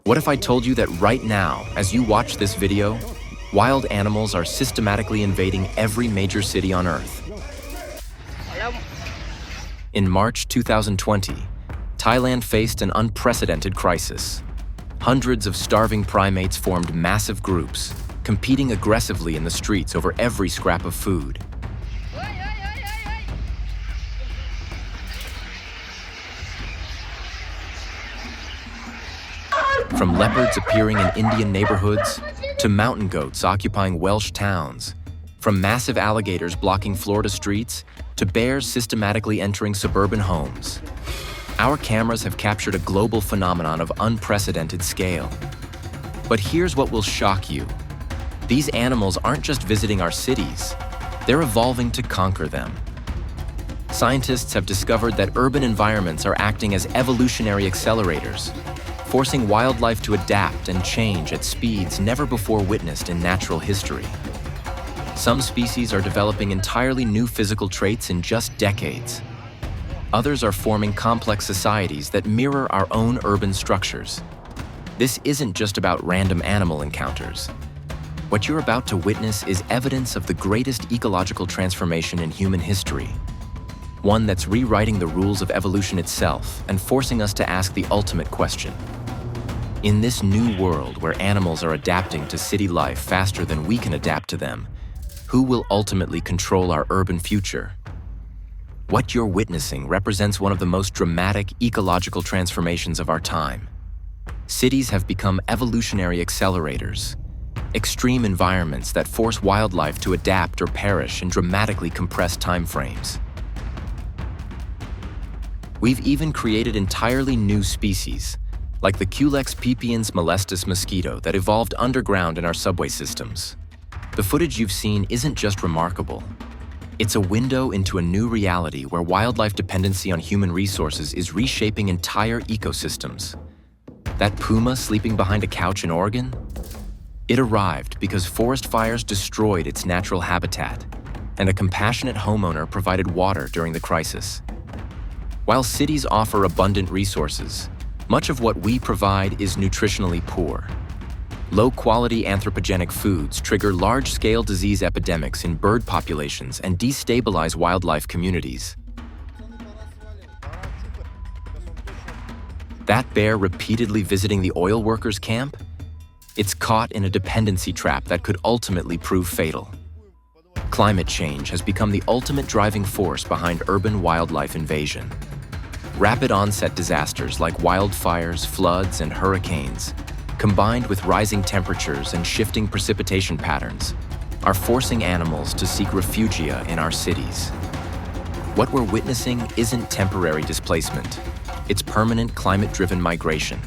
What if I told you that right now, as you watch this video, wild animals are systematically invading every major city on Earth? In March 2020, Thailand faced an unprecedented crisis. Hundreds of starving primates formed massive groups, competing aggressively in the streets over every scrap of food. From leopards appearing in Indian neighborhoods to mountain goats occupying Welsh towns, from massive alligators blocking Florida streets to bears systematically entering suburban homes, our cameras have captured a global phenomenon of unprecedented scale. But here's what will shock you. These animals aren't just visiting our cities, they're evolving to conquer them. Scientists have discovered that urban environments are acting as evolutionary accelerators, forcing wildlife to adapt and change at speeds never before witnessed in natural history. Some species are developing entirely new physical traits in just decades. Others are forming complex societies that mirror our own urban structures. This isn't just about random animal encounters. What you're about to witness is evidence of the greatest ecological transformation in human history. One that's rewriting the rules of evolution itself and forcing us to ask the ultimate question. In this new world where animals are adapting to city life faster than we can adapt to them, who will ultimately control our urban future? What you're witnessing represents one of the most dramatic ecological transformations of our time. Cities have become evolutionary accelerators, extreme environments that force wildlife to adapt or perish in dramatically compressed timeframes. We've even created entirely new species, like the Culex pipiens molestus mosquito that evolved underground in our subway systems. The footage you've seen isn't just remarkable. It's a window into a new reality where wildlife dependency on human resources is reshaping entire ecosystems. That puma sleeping behind a couch in Oregon? It arrived because forest fires destroyed its natural habitat, and a compassionate homeowner provided water during the crisis. While cities offer abundant resources, much of what we provide is nutritionally poor. Low-quality anthropogenic foods trigger large-scale disease epidemics in bird populations and destabilize wildlife communities. That bear repeatedly visiting the oil workers' camp? It's caught in a dependency trap that could ultimately prove fatal. Climate change has become the ultimate driving force behind urban wildlife invasion. Rapid onset disasters like wildfires, floods, and hurricanes, combined with rising temperatures and shifting precipitation patterns, are forcing animals to seek refugia in our cities. What we're witnessing isn't temporary displacement, it's permanent climate-driven migration.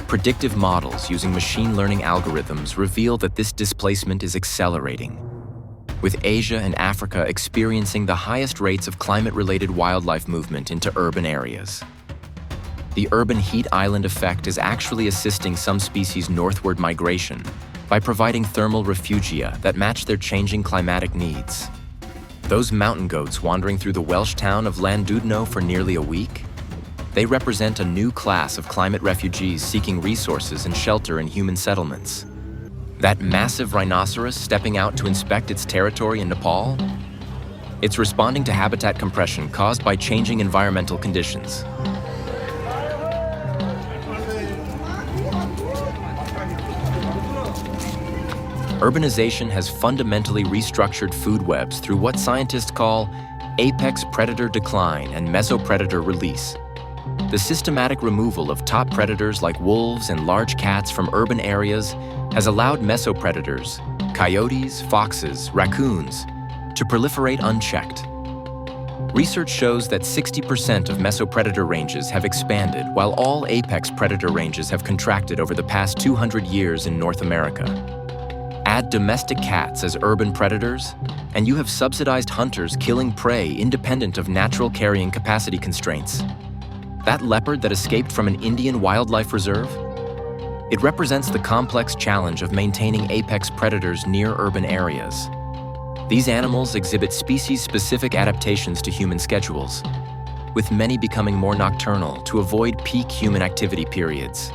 Predictive models using machine learning algorithms reveal that this displacement is accelerating, with Asia and Africa experiencing the highest rates of climate-related wildlife movement into urban areas. The urban heat island effect is actually assisting some species' northward migration by providing thermal refugia that match their changing climatic needs. Those mountain goats wandering through the Welsh town of Llandudno for nearly a week? They represent a new class of climate refugees seeking resources and shelter in human settlements. That massive rhinoceros stepping out to inspect its territory in Nepal? It's responding to habitat compression caused by changing environmental conditions. Urbanization has fundamentally restructured food webs through what scientists call apex predator decline and mesopredator release. The systematic removal of top predators like wolves and large cats from urban areas has allowed mesopredators, coyotes, foxes, raccoons, to proliferate unchecked. Research shows that 60% of mesopredator ranges have expanded, while all apex predator ranges have contracted over the past 200 years in North America. Add domestic cats as urban predators, and you have subsidized hunters killing prey independent of natural carrying capacity constraints. That leopard that escaped from an Indian wildlife reserve? It represents the complex challenge of maintaining apex predators near urban areas. These animals exhibit species-specific adaptations to human schedules, with many becoming more nocturnal to avoid peak human activity periods.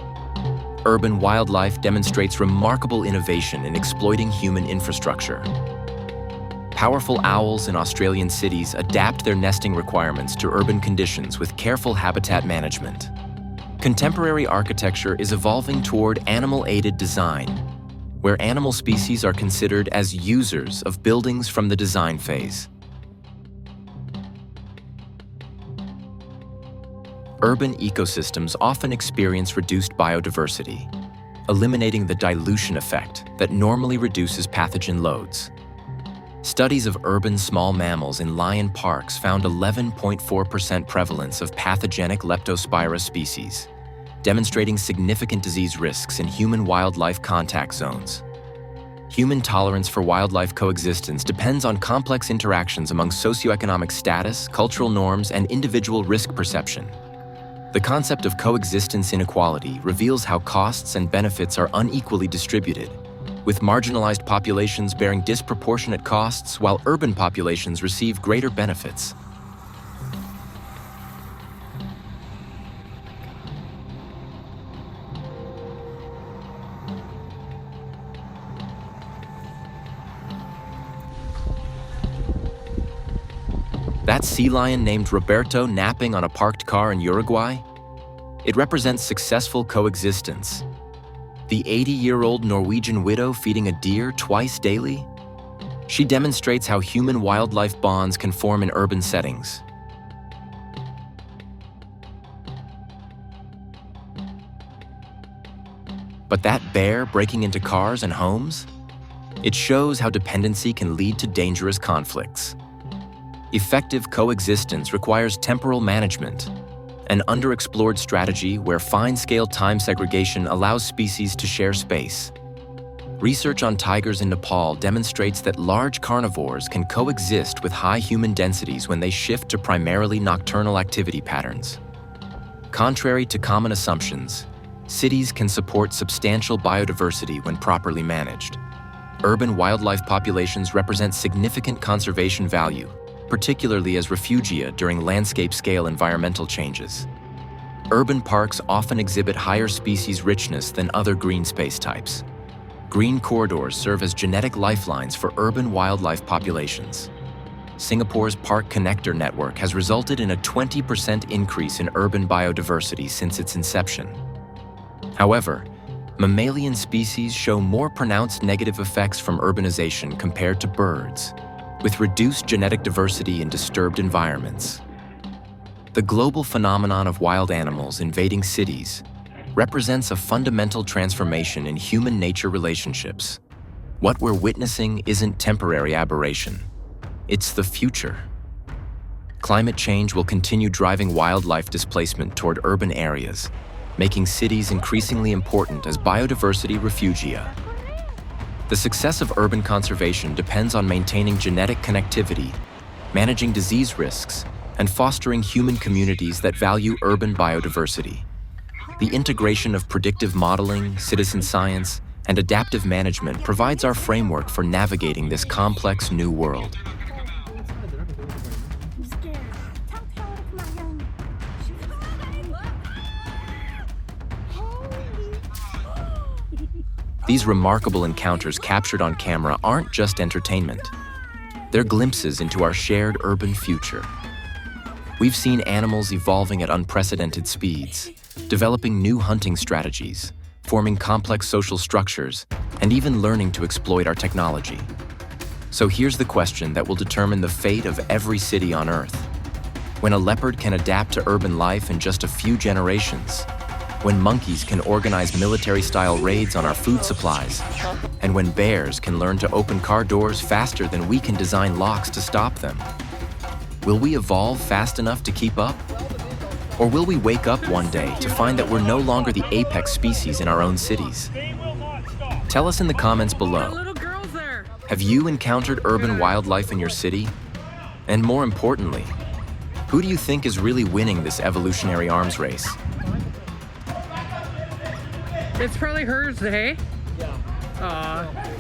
Urban wildlife demonstrates remarkable innovation in exploiting human infrastructure. Powerful owls in Australian cities adapt their nesting requirements to urban conditions with careful habitat management. Contemporary architecture is evolving toward animal-aided design, where animal species are considered as users of buildings from the design phase. Urban ecosystems often experience reduced biodiversity, eliminating the dilution effect that normally reduces pathogen loads. Studies of urban small mammals in lion parks found 11.4% prevalence of pathogenic Leptospira species, demonstrating significant disease risks in human-wildlife contact zones. Human tolerance for wildlife coexistence depends on complex interactions among socioeconomic status, cultural norms, and individual risk perception. The concept of coexistence inequality reveals how costs and benefits are unequally distributed, with marginalized populations bearing disproportionate costs while urban populations receive greater benefits. That sea lion named Roberto napping on a parked car in Uruguay? It represents successful coexistence. The 80-year-old Norwegian widow feeding a deer twice daily? She demonstrates how human-wildlife bonds can form in urban settings. But that bear breaking into cars and homes? It shows how dependency can lead to dangerous conflicts. Effective coexistence requires temporal management, an underexplored strategy where fine-scale time segregation allows species to share space. Research on tigers in Nepal demonstrates that large carnivores can coexist with high human densities when they shift to primarily nocturnal activity patterns. Contrary to common assumptions, cities can support substantial biodiversity when properly managed. Urban wildlife populations represent significant conservation value, particularly as refugia during landscape-scale environmental changes. Urban parks often exhibit higher species richness than other green space types. Green corridors serve as genetic lifelines for urban wildlife populations. Singapore's Park Connector network has resulted in a 20% increase in urban biodiversity since its inception. However, mammalian species show more pronounced negative effects from urbanization compared to birds, with reduced genetic diversity in disturbed environments. The global phenomenon of wild animals invading cities represents a fundamental transformation in human-nature relationships. What we're witnessing isn't temporary aberration. It's the future. Climate change will continue driving wildlife displacement toward urban areas, making cities increasingly important as biodiversity refugia. The success of urban conservation depends on maintaining genetic connectivity, managing disease risks, and fostering human communities that value urban biodiversity. The integration of predictive modeling, citizen science, and adaptive management provides our framework for navigating this complex new world. These remarkable encounters captured on camera aren't just entertainment. They're glimpses into our shared urban future. We've seen animals evolving at unprecedented speeds, developing new hunting strategies, forming complex social structures, and even learning to exploit our technology. So here's the question that will determine the fate of every city on Earth. When a leopard can adapt to urban life in just a few generations, when monkeys can organize military-style raids on our food supplies, and when bears can learn to open car doors faster than we can design locks to stop them. Will we evolve fast enough to keep up? Or will we wake up one day to find that we're no longer the apex species in our own cities? Tell us in the comments below. Have you encountered urban wildlife in your city? And more importantly, who do you think is really winning this evolutionary arms race? It's probably hers, hey? Yeah. Aw.